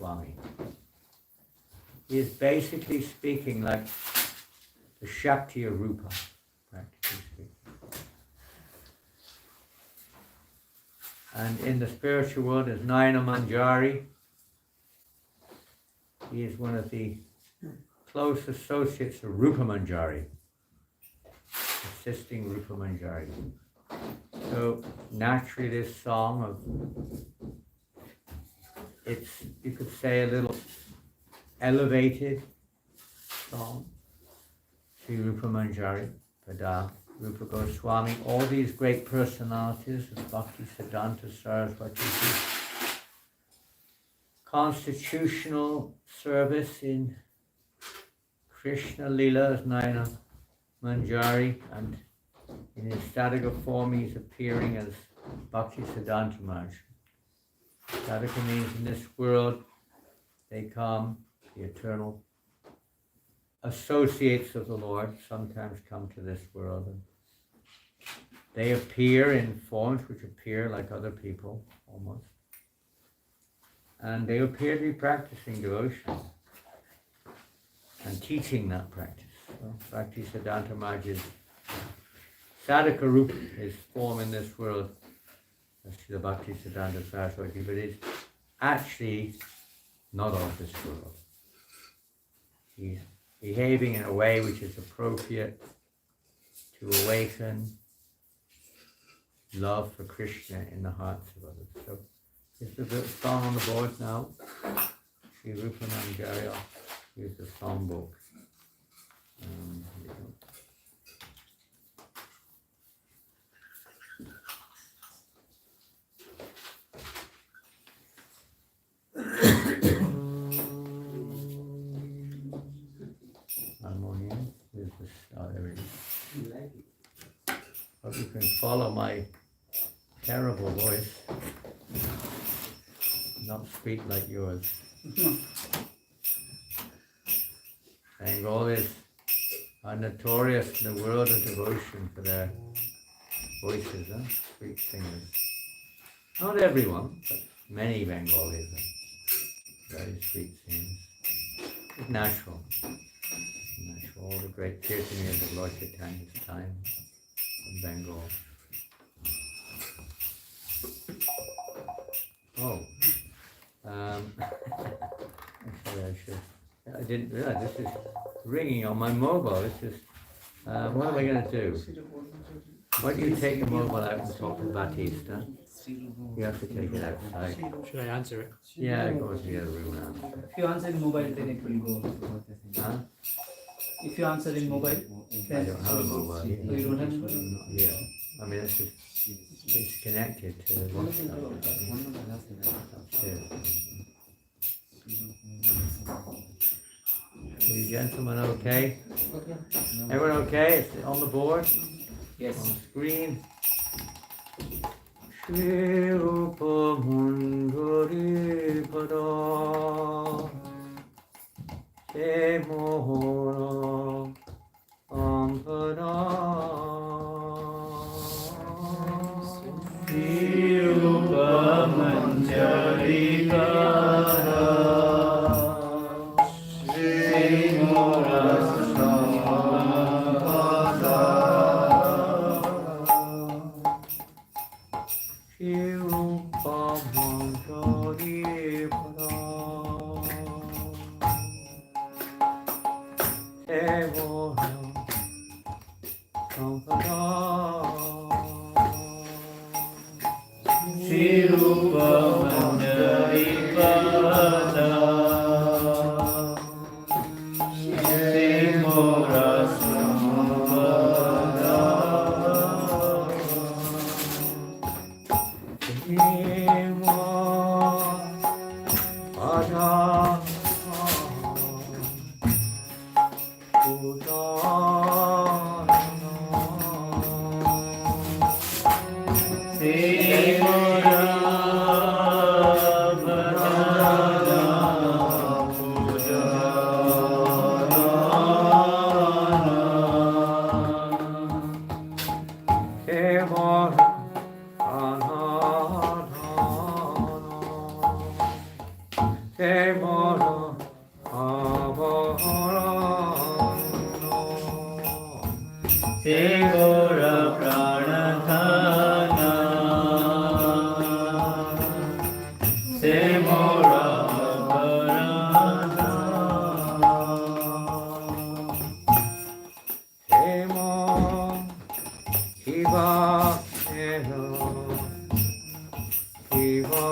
Goswami. He is basically speaking like the Shakti Rupa, practically speaking. And in the spiritual world is Nayana Manjari. He is one of the close associates of Rupa Manjari, assisting Rupa Manjari. So naturally this song it's, you could say, a little elevated song. Sri Rupa Manjari, Pada, Rupa Goswami, all these great personalities of Bhakti Siddhanta Saraswati, constitutional service in Krishna Lila as Nayana Manjari, and in his Sadhaka form he's appearing as Bhakti Siddhanta Maharaj. Sadhaka means in this world they come, the eternal associates of the Lord sometimes come to this world, and they appear in forms which appear like other people almost, and they appear to be practicing devotion and teaching that practice. So Bhakti Siddhanta Maharaj's Sadhaka Rupa, his form in this world, that's the Bhakti Siddhanta Saraswati, but it's actually not of this world. He's behaving in a way which is appropriate to awaken love for Krishna in the hearts of others. So here's the song on the board now. Sri Rupa Manjari. Here's the songbook. Here we go. Harmonium. Here's the start. There it is. Hope you can follow my terrible voice. Not sweet like yours. Bengalis are notorious in the world of devotion for their voices, sweet singers. Not everyone, but many Bengalis are very sweet singers. It's natural. All the great kirtanias of Lord Chaitanya's time from Bengal. Actually I didn't realize this is ringing on my mobile. This is, what am I going to do? Why don't you take the mobile out and talk to Batista? You have to take it outside. Should I answer it? Yeah, go to the other room now. If you answer in mobile, then it will go. Huh? If you answer in mobile, I then don't have a mobile. you don't have mobile? Yeah. I mean, it's connected to the upstairs. You gentlemen okay? Everyone okay? It's on the board? Yes. On the screen? Shri Rupa Mundari Pada Te Mohora Ampada Shri Rupa Manjari Pada Te moro avaharano se gora pranadhana se mora avaharana se mo kiva eno kiva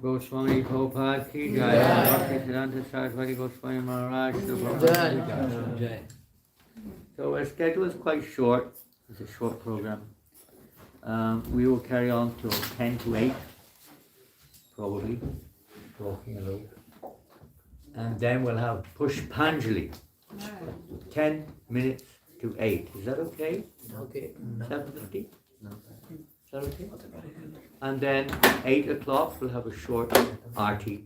Goswami Prabhupada ki jai. Bhakti Siddhanta Saraswati Goswami Maharaj. Jai. So our schedule is quite short. It's a short program. We will carry on till 10 to 8, probably, talking a little. And then we'll have Pushpanjali, 10 minutes to 8. Is that okay? Okay. 7:50? that okay? And then 8 o'clock we'll have a short arti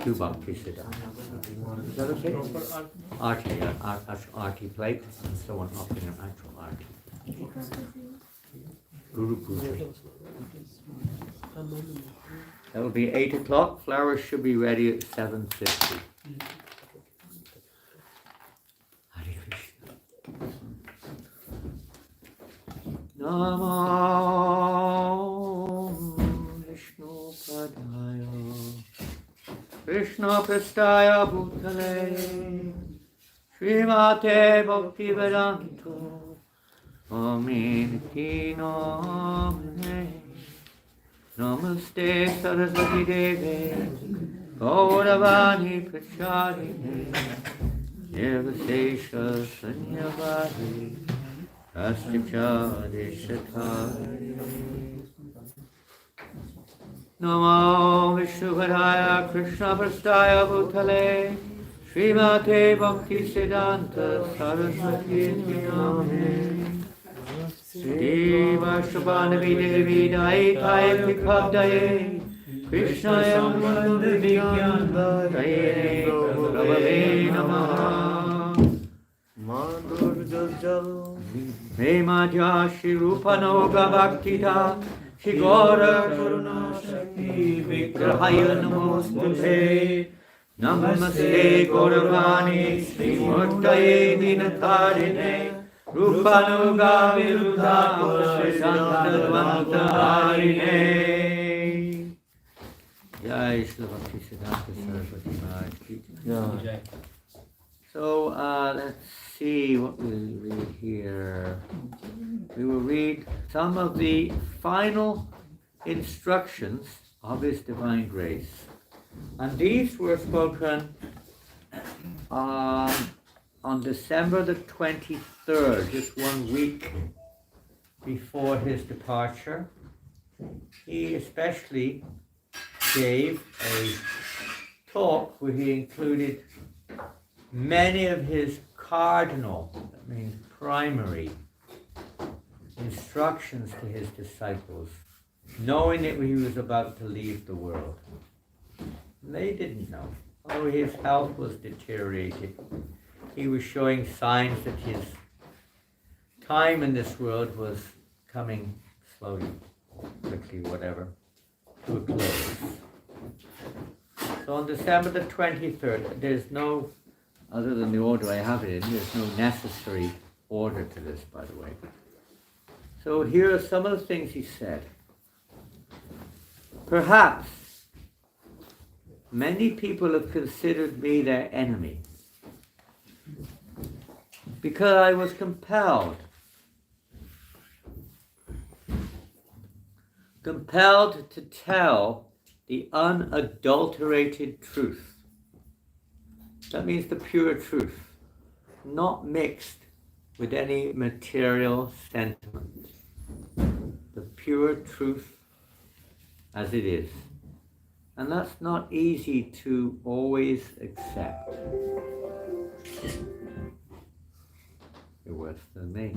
to Bhakti Siddhanta. Is that okay? Arti, arti plate, and so on, offering an actual arti. Guru Puja. That will be 8 o'clock. Flowers should be ready at 7:50. Hare Krishna. Namo Vishnu Padaya Krishna Prastaya Bhutale Srimate Bhakti Vedanto Amiti Namane Namaste Saraswati Deve Gauravani Prachadine Nirvasesha Sanyavadi Astichadishatari Namo Vishnupadaya Krishna Prastaya Bhutale Srimate Bhakti Siddhanta Saraswati Thakur Deva Shabanavi Devi Daitai Vikabdaye Krishna Yamandavigyandaye Prabhave Namaha Memadya Shri Rupanoga Bhaktita Shri Gora Karuna Shakti Vigrahaya Namostute Namaste Gauravani Shri Murtaye Dinatarine Rupanuga Viruddha Shantavantarine. Jai Srila Bhakti Siddhanta Saraswati Maharaj. So let's see what we'll read here. We will read some of the final instructions of His Divine Grace. And these were spoken on December the 23rd, just 1 week before his departure. He especially gave a talk where he included many of his cardinal, that means primary, instructions to his disciples, knowing that he was about to leave the world. And they didn't know. Oh, his health was deteriorating. He was showing signs that his time in this world was coming slowly, quickly, whatever, to a close. So on December the 23rd, there's no, other than the order I have it in, there's no necessary order to this, by the way. So here are some of the things he said. Perhaps many people have considered me their enemy because I was compelled to tell the unadulterated truth. That means the pure truth, not mixed with any material sentiment. The pure truth as it is. And that's not easy to always accept. You're worse than me.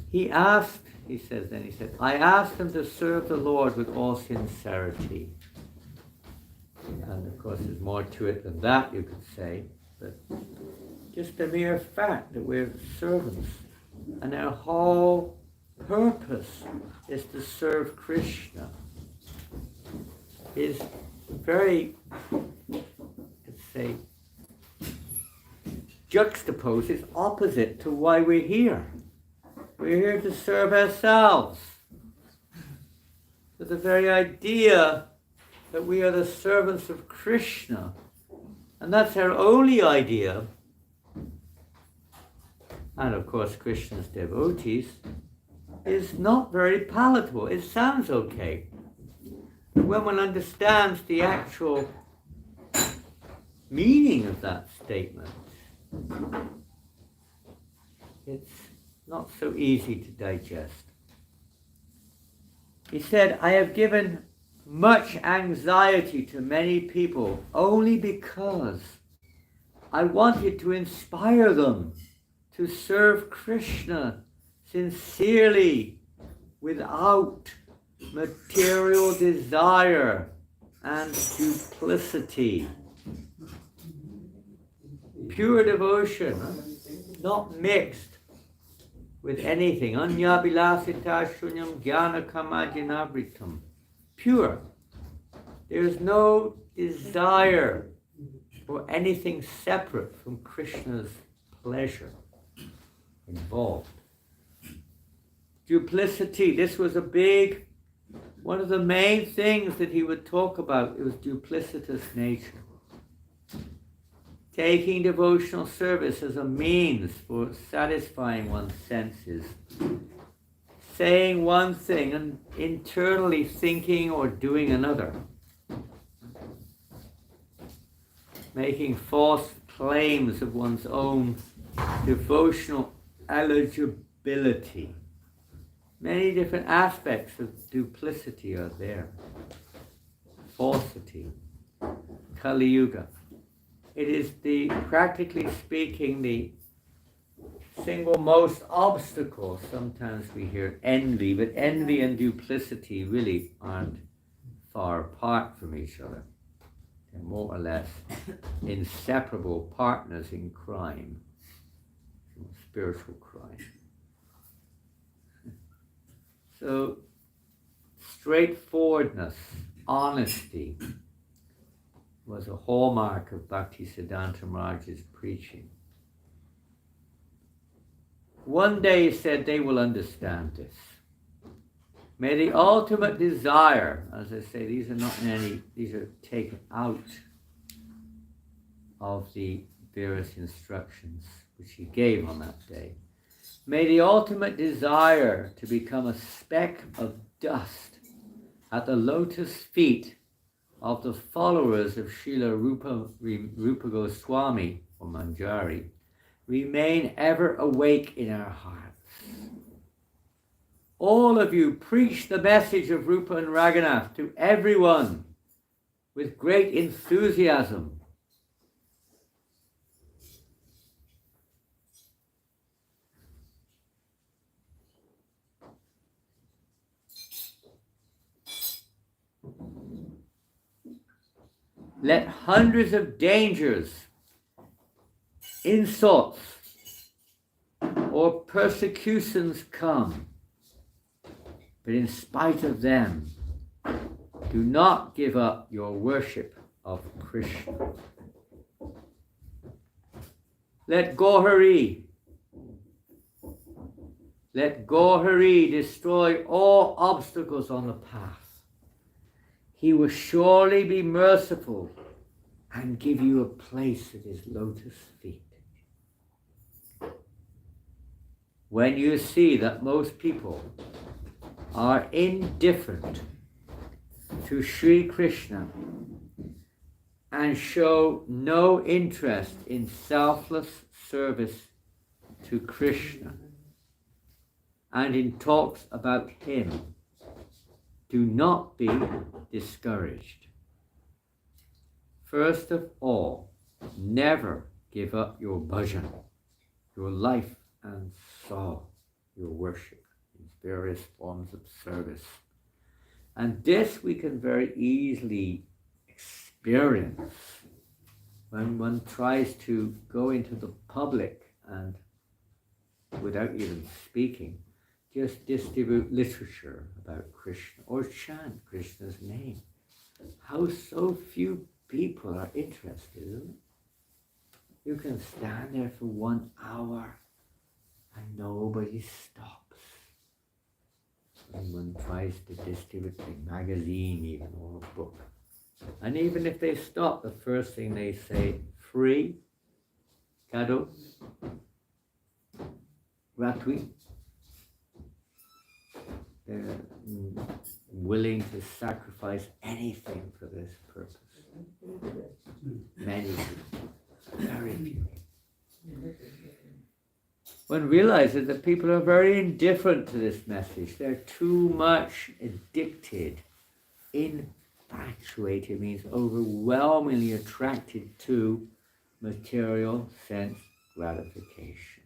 He said, I asked him to serve the Lord with all sincerity. And of course there's more to it than that, you could say. But just the mere fact that we're servants and our whole purpose is to serve Krishna is very, let's say, juxtaposed, it's opposite to why we're here. We're here to serve ourselves. So the very idea that we are the servants of Krishna, and that's our only idea, and of course Krishna's devotees, is not very palatable. It sounds okay. But when one understands the actual meaning of that statement, it's not so easy to digest. He said, I have given much anxiety to many people only because I wanted to inspire them to serve Krishna sincerely, without material desire and duplicity. Pure devotion, not mixed with anything. Anyabilasita shunyam jnana kamajinabritam. Pure. There is no desire for anything separate from Krishna's pleasure involved. Duplicity, this was one of the main things that he would talk about. It was duplicitous nature. Taking devotional service as a means for satisfying one's senses. Saying one thing and internally thinking or doing another. Making false claims of one's own devotional eligibility. Many different aspects of duplicity are there. Falsity. Kali Yuga. It is practically speaking, the single most obstacle. Sometimes we hear envy, but envy and duplicity really aren't far apart from each other. They're more or less inseparable partners in crime, spiritual crime. So, straightforwardness, honesty, was a hallmark of Bhakti Siddhanta Maharaj's preaching. One day he said they will understand this. May the ultimate desire, as I say, these are taken out of the various instructions which he gave on that day. May the ultimate desire to become a speck of dust at the lotus feet of the followers of Srila Rupa Goswami or Manjari remain ever awake in our hearts. All of you preach the message of Rupa and Raghunath to everyone with great enthusiasm. Let hundreds of dangers, insults, or persecutions come, but in spite of them, do not give up your worship of Krishna. Let Gauri destroy all obstacles on the path. He will surely be merciful and give you a place at his lotus feet. When you see that most people are indifferent to Sri Krishna and show no interest in selfless service to Krishna and in talks about him, do not be discouraged. First of all, never give up your bhajan, your life and soul, your worship in various forms of service. And this we can very easily experience when one tries to go into the public and, without even speaking, just distribute literature about Krishna or chant Krishna's name. How so few people are interested, isn't it? You can stand there for 1 hour and nobody stops. When one tries to distribute a magazine even or a book. And even if they stop, the first thing they say, free, kado, gratuit. They're willing to sacrifice anything for this purpose. Many people, very few. One realizes that people are very indifferent to this message. They're too much addicted, infatuated, means overwhelmingly attracted to material sense gratification.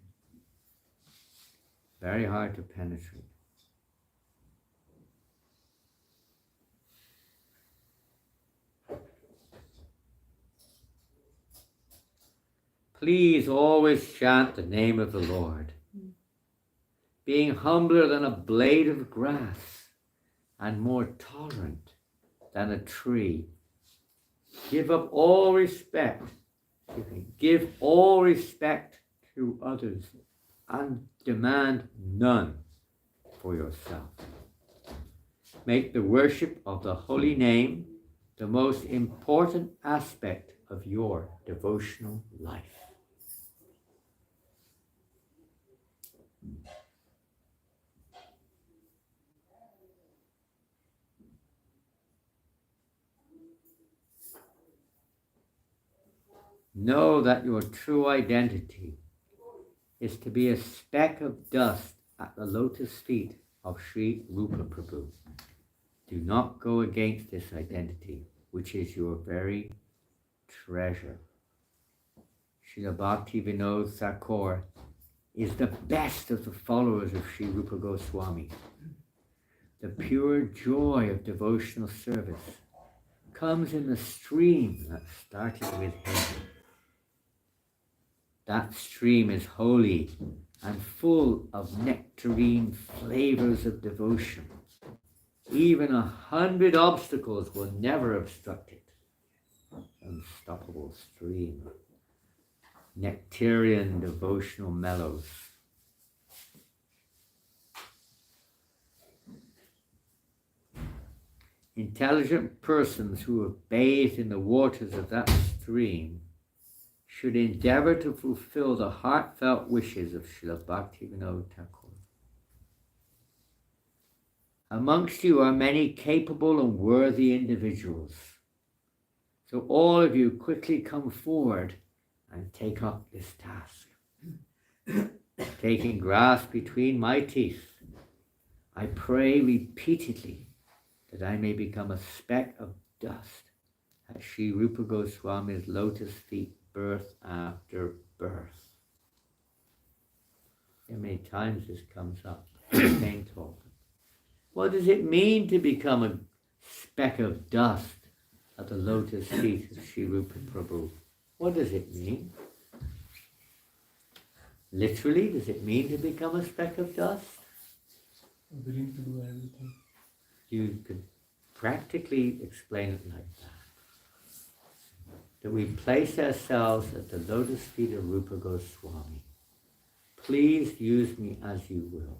very hard to penetrate. Please always chant the name of the Lord, being humbler than a blade of grass and more tolerant than a tree. Give all respect to others and demand none for yourself. Make the worship of the holy name the most important aspect of your devotional life. Know that your true identity is to be a speck of dust at the lotus feet of Sri Rupa Prabhu. Do not go against this identity, which is your very treasure. Srila Bhakti Vinod Thakur is the best of the followers of Sri Rupa Goswami. The pure joy of devotional service comes in the stream that started with him. That stream is holy and full of nectarine flavors of devotion. Even 100 obstacles will never obstruct it. Unstoppable stream of nectarian devotional mellows. Intelligent persons who have bathed in the waters of that stream should endeavor to fulfill the heartfelt wishes of Srila Bhakti Vinod Thakur. Amongst you are many capable and worthy individuals. So all of you quickly come forward and take up this task. Taking grass between my teeth, I pray repeatedly that I may become a speck of dust at Sri Rupa Goswami's lotus feet, birth after birth. How many times this comes up in Pain Talk? What does it mean to become a speck of dust at the lotus feet of Sri Rupa Prabhu? What does it mean? Literally, does it mean to become a speck of dust? Willing to do everything. You could practically explain it like that. That we place ourselves at the lotus feet of Rupa Goswami. Please use me as you will.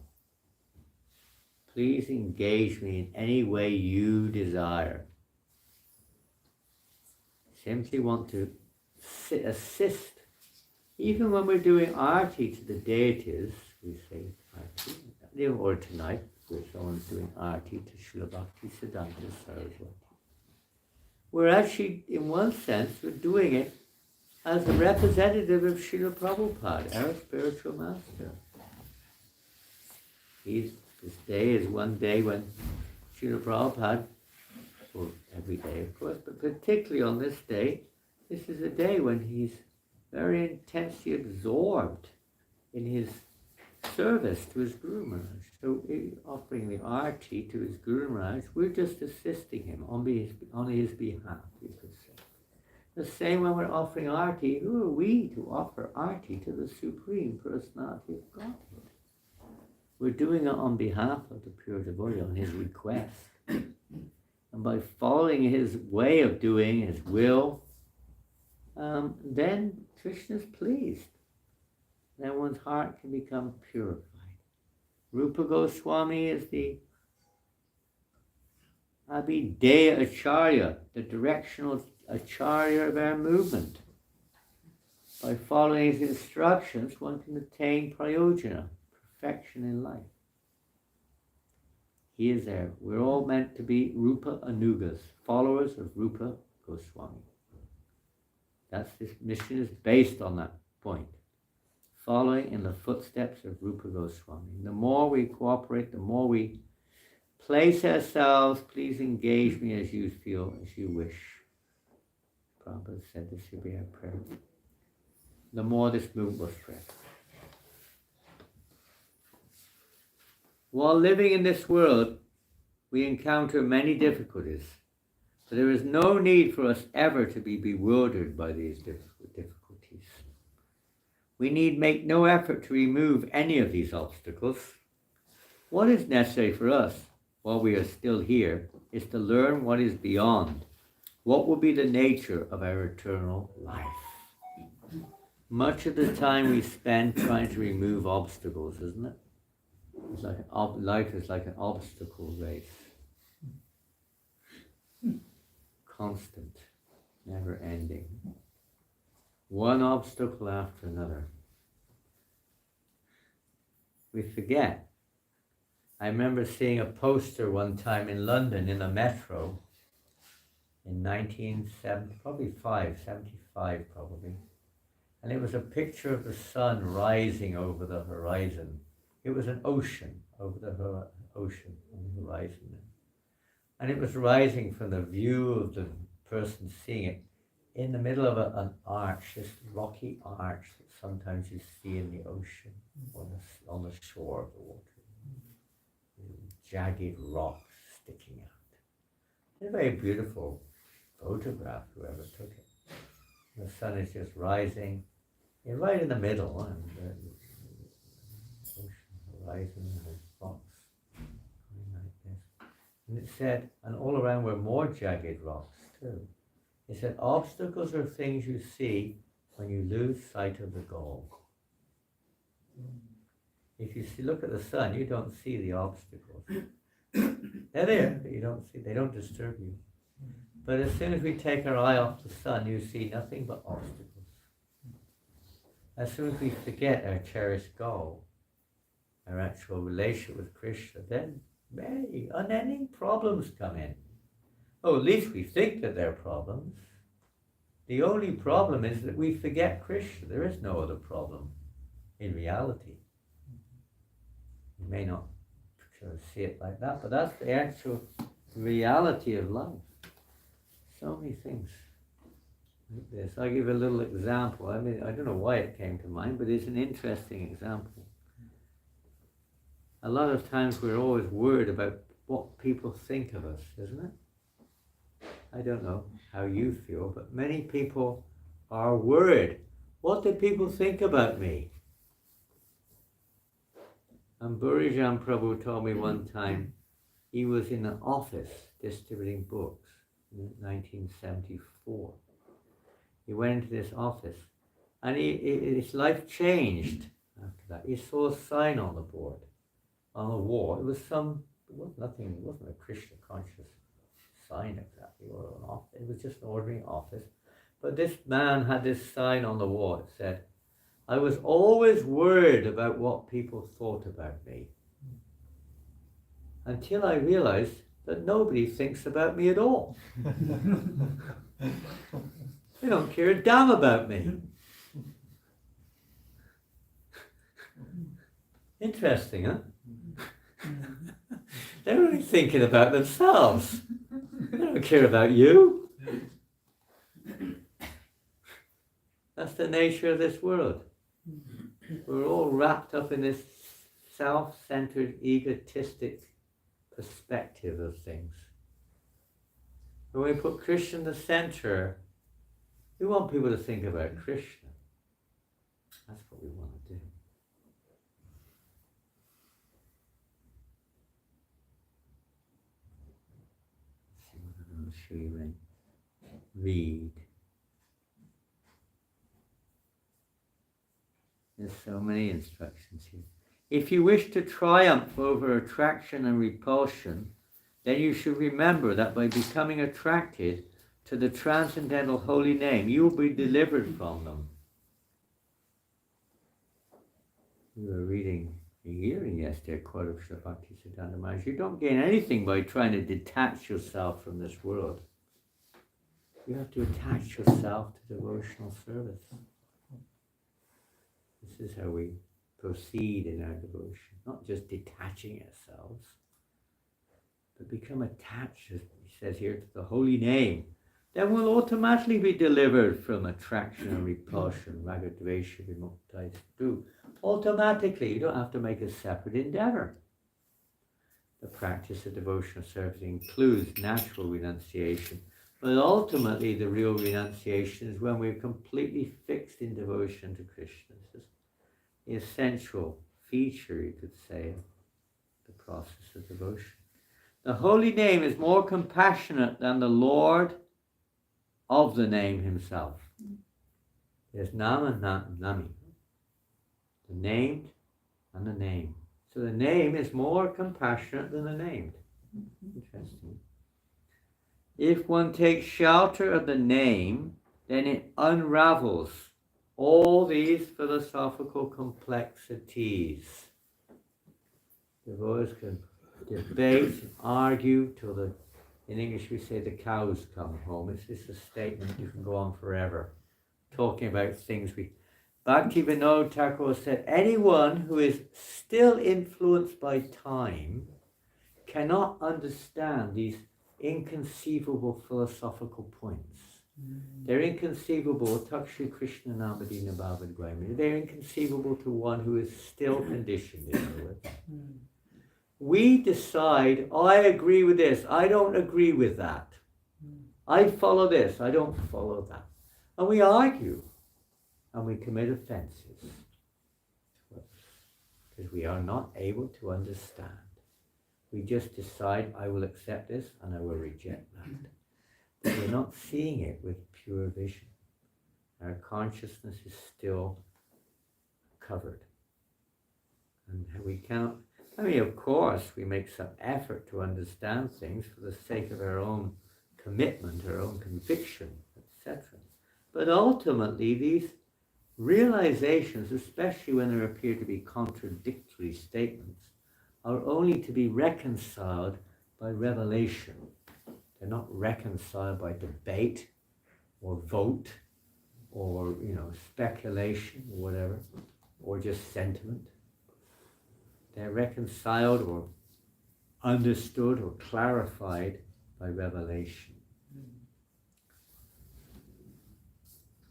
Please engage me in any way you desire. Simply want to assist. Even when we're doing arati to the deities, we say arati, or tonight, where someone's doing arati to Srila Bhakti Siddhanta Saraswati. We're actually, in one sense, we're doing it as a representative of Srila Prabhupada, our spiritual master. This day is one day when Srila Prabhupada, well, every day of course, but particularly on this day, this is a day when he's very intensely absorbed in his service to his Guru Maharaj. So offering the arati to his Guru Maharaj, we're just assisting him on his behalf, you could say. The same when we're offering arati, who are we to offer arati to the Supreme Personality of Godhead? We're doing it on behalf of the pure devotee, on his request. And by following his way of doing, his will, then Krishna is pleased. Then one's heart can become purified. Rupa Goswami is the Abhideya Acharya, the directional Acharya of our movement. By following his instructions, one can attain prayojana, perfection in life. He is there. We're all meant to be Rupa Anugas, followers of Rupa Goswami. This mission is based on that point. Following in the footsteps of Rupa Goswami. The more we cooperate, the more we place ourselves, please engage me as you feel, as you wish. Prabhupada said this should be our prayer. The more this movement will spread. While living in this world, we encounter many difficulties, but there is no need for us ever to be bewildered by these difficulties. We need make no effort to remove any of these obstacles. What is necessary for us, while we are still here, is to learn what is beyond, what will be the nature of our eternal life. Much of the time we spend trying to remove obstacles, isn't it? It's like life is like an obstacle race. Constant, never ending. One obstacle after another. We forget. I remember seeing a poster one time in London in a metro in 1975 probably. And it was a picture of the sun rising over the horizon. It was an ocean over the ocean on the horizon. And it was rising from the view of the person seeing it in the middle of an arch, this rocky arch that sometimes you see in the ocean on the shore of the water. Jagged rocks sticking out. It's a very beautiful photograph, whoever took it. The sun is just rising, right in the middle, and the ocean horizon and the rocks going like this. And it said, and all around were more jagged rocks too. It said, obstacles are things you see when you lose sight of the goal. If you look at the sun, you don't see the obstacles. They're there, but you don't see. They don't disturb you. But as soon as we take our eye off the sun, you see nothing but obstacles. As soon as we forget our cherished goal, our actual relationship with Krishna, then many unending problems come in. Oh, at least we think that they're problems. The only problem is that we forget Krishna. There is no other problem in reality. You may not sort of see it like that, but that's the actual reality of life. So many things like this. I'll give a little example. I mean, I don't know why it came to mind, but it's an interesting example. A lot of times we're always worried about what people think of us, isn't it? I don't know how you feel, but many people are worried. What do people think about me? And Burijan Prabhu told me one time he was in an office distributing books in 1974. He went into this office and his life changed after that. He saw a sign on the board, on the wall. It wasn't a Krishna conscious sign exactly, or an office. It was just an ordinary office. But this man had this sign on the wall. It said, I was always worried about what people thought about me, until I realized that nobody thinks about me at all. They don't care a damn about me. Interesting, huh? They're only thinking about themselves. They don't care about you. That's the nature of this world. We're all wrapped up in this self-centered, egotistic perspective of things. When we put Krishna in the center, we want people to think about Krishna. That's what we want to do. Let's see what I'm going to show you in. Read. There's so many instructions here. If you wish to triumph over attraction and repulsion, then you should remember that by becoming attracted to the transcendental holy name, you will be delivered from them. We were hearing yesterday a quote of Srila Bhakti Siddhanta Maharaj. You don't gain anything by trying to detach yourself from this world. You have to attach yourself to devotional service. This is how we proceed in our devotion, not just detaching ourselves, but become attached, as he says here, to the holy name. Then we'll automatically be delivered from attraction and repulsion, raga, dvesha, vimukta, do. Automatically, you don't have to make a separate endeavor. the practice of devotional service includes natural renunciation, but ultimately the real renunciation is when we're completely fixed in devotion to Krishna. This is the essential feature, you could say, of the process of devotion. The holy name is more compassionate than the Lord of the name himself. There's Nama, Nami. The named and the name. So the name is more compassionate than the named. Interesting. If one takes shelter of the name, then it unravels all these philosophical complexities. Devotees can debate, argue till in English we say the cows come home. It's just a statement you can go on forever, talking about things Bhakti Vinod Thakur said, anyone who is still influenced by time cannot understand these inconceivable philosophical points. They're inconceivable. Takshi Krishna Namadina Bhavad Gwami. They're inconceivable to one who is still conditioned, in other words. We decide, I agree with this, I don't agree with that. I follow this, I don't follow that. And we argue, and we commit offenses. Because we are not able to understand. We just decide, I will accept this, and I will reject that. But we're not seeing it with pure vision. Our consciousness is still covered. And we cannot, of course, we make some effort to understand things for the sake of our own commitment, our own conviction, etc. But ultimately, these realizations, especially when there appear to be contradictory statements, are only to be reconciled by revelation. They're not reconciled by debate or vote or, speculation or whatever, or just sentiment. They're reconciled or understood or clarified by revelation.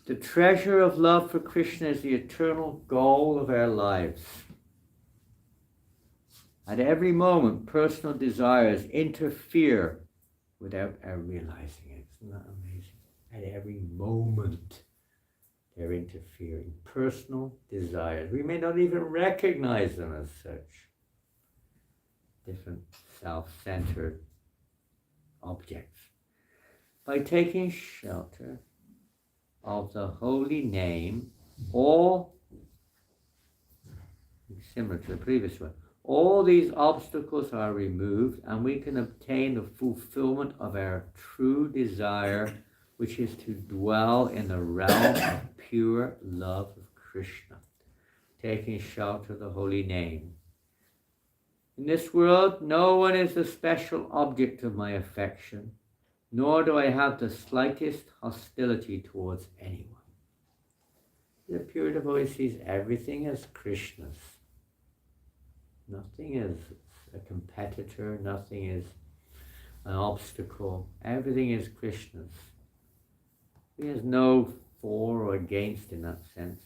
The treasure of love for Krishna is the eternal goal of our lives. At every moment, personal desires interfere without our realizing it. Isn't that amazing? At every moment, they're interfering. Personal desires. We may not even recognize them as such. Different self-centered objects. By taking shelter of the holy name, all, similar to the previous one, all these obstacles are removed and we can obtain the fulfillment of our true desire, which is to dwell in the realm of pure love of Krishna, taking shelter of the holy name. In this world, no one is the special object of my affection, nor do I have the slightest hostility towards anyone. The pure devotee sees everything as Krishna's. Nothing is a competitor, nothing is an obstacle. Everything is Krishna's. He has no for or against in that sense.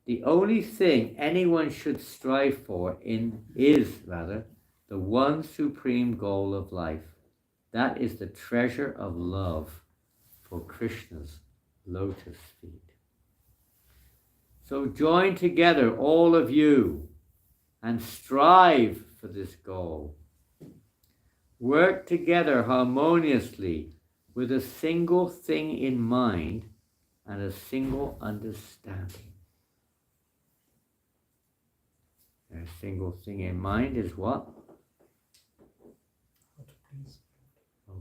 The only thing anyone should strive for is the one supreme goal of life. That is the treasure of love for Krishna's lotus feet. So join together, all of you, and strive for this goal. Work together harmoniously with a single thing in mind and a single understanding. A single thing in mind is what?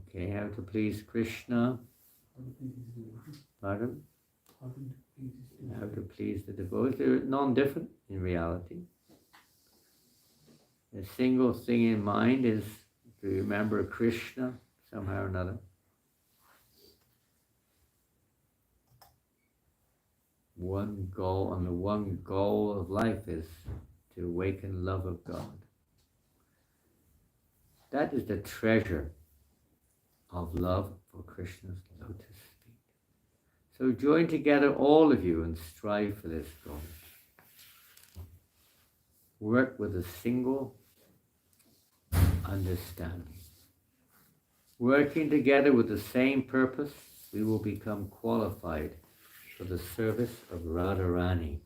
Okay, how to please Krishna. Pardon? How to please the devotees. They're non-different in reality. A single thing in mind is to remember Krishna somehow or another. One goal, and the one goal of life is to awaken love of God. That is the treasure of love for Krishna's lotus feet. So join together, all of you, and strive for this goal. work with a single understanding. Working together with the same purpose, we will become qualified for the service of Radharani,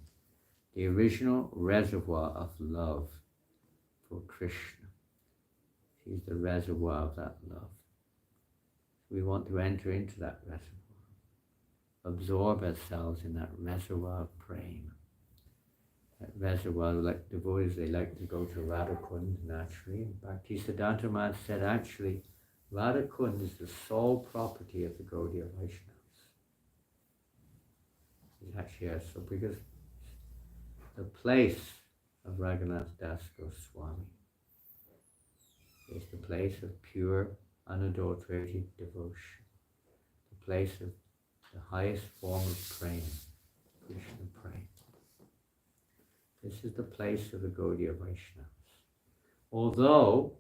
the original reservoir of love for Krishna. She's the reservoir of that love. We want to enter into that reservoir, absorb ourselves in that reservoir of prema. That reservoir, like devotees, they like to go to Radha Kund naturally. Bhakti Siddhanta Maharaj said actually, Radha Kund is the sole property of the Gaudiya Vaishnavas. It's actually so because the place of Raghunath Das Goswami is the place of pure, unadulterated devotion, the place of the highest form of prema, Krishna prema. This is the place of the Gaudiya Vaishnavas. Although,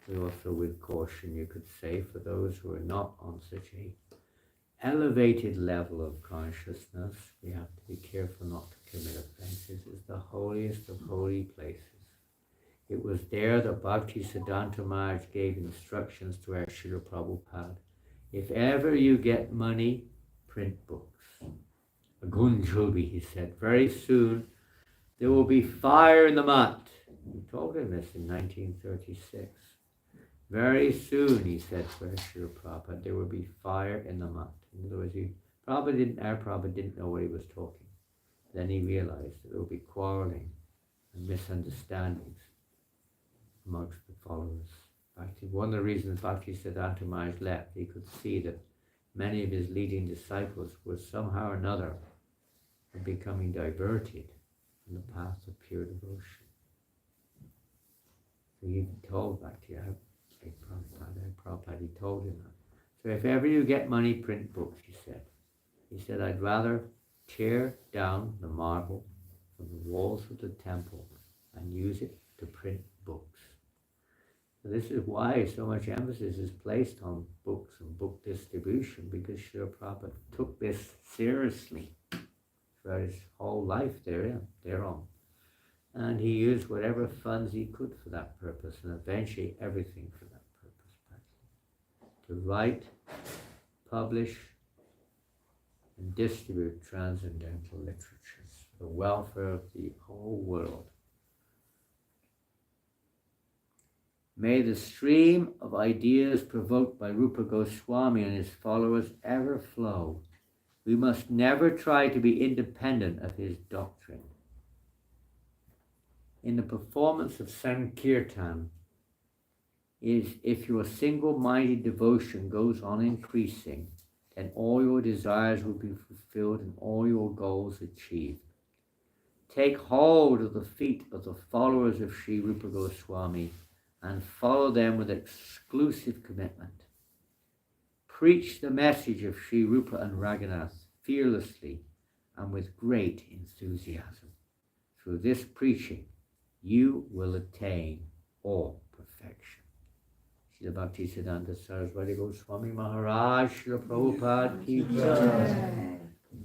we also with caution you could say, for those who are not on such a elevated level of consciousness, we have to be careful not to commit offenses. It's the holiest of holy places. It was there that Bhakti Siddhanta Maharaj gave instructions to our Srila Prabhupada. If ever you get money, print books. Agunjulbi, he said, very soon there will be fire in the mat. He told him this in 1936. Very soon, he said to our Srila Prabhupada, there will be fire in the mat. In other words, our Prabhupada didn't know what he was talking. Then he realized that there will be quarreling and misunderstandings amongst the followers. Actually, one of the reasons Bhakti Siddhanta Maharaj left, he could see that many of his leading disciples were somehow or another becoming diverted from the path of pure devotion. So he told Bhakti Prabhupada, he told him that. So if ever you get money, print books, he said. He said, I'd rather tear down the marble from the walls of the temple and use it to print books. So this is why so much emphasis is placed on books and book distribution, because Srila Prabhupada took this seriously throughout his whole life thereon. And he used whatever funds he could for that purpose, and eventually everything for that purpose. To write, publish, and distribute transcendental literatures for the welfare of the whole world. May the stream of ideas provoked by Rupa Goswami and his followers ever flow. We must never try to be independent of his doctrine. In the performance of Sankirtan, if your single-minded devotion goes on increasing, then all your desires will be fulfilled and all your goals achieved. Take hold of the feet of the followers of Sri Rupa Goswami and follow them with exclusive commitment. Preach the message of Sri Rupa and Raghunath fearlessly and with great enthusiasm. Through this preaching, you will attain all perfection. Srila Bhakti Siddhanta Saraswati Goswami Maharaj, Srila Prabhupada ki jai.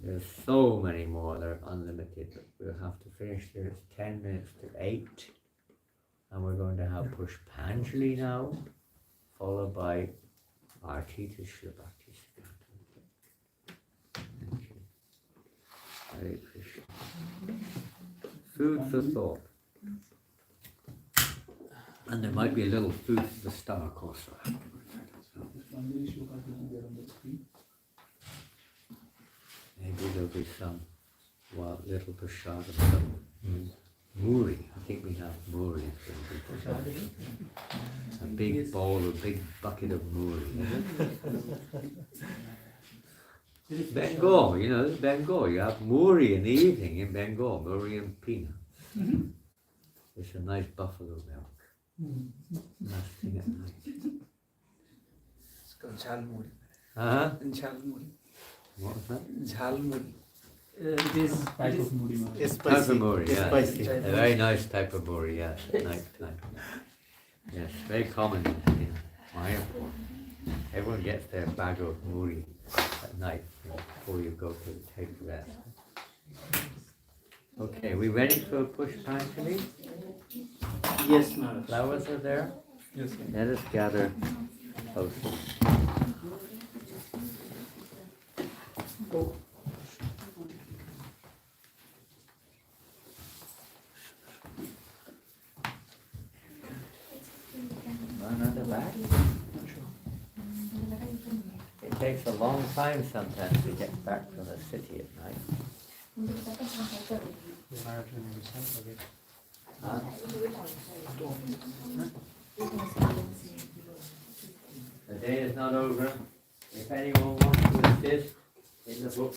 There's so many more, they're unlimited, but we'll have to finish there. It's 10 minutes to 8. And we're going to have Pushpanjali now, followed by Arti to Srila Bhakti Siddhanta. Thank you. Hare Krishna. Food for thought. And there might be a little food for the stomach also. Maybe there'll be some little prasadam, some muri. I think we have muri. A big bowl, a big bucket of muri. Bengal, it's Bengal. You have muri in the evening in Bengal, muri and peanuts. It's a nice buffalo milk. Last thing at night. It's called jhalmuri. Jhalmuri. What was that? Jhalmuri. It is type of muri. It's Type spicy. of muri, It's yeah. spicy. A very nice type of muri, yes, at night time. Yes, very common in Mayapur. Everyone gets their bag of muri at night before you go to take rest. Okay, we ready for Pushpanjali? Yes, Maharaj. Flowers are there? Yes, sir. Let us gather closely. Run on the back? It takes a long time sometimes to get back from the city at night. Huh? The day is not over. If anyone wants to assist in the book,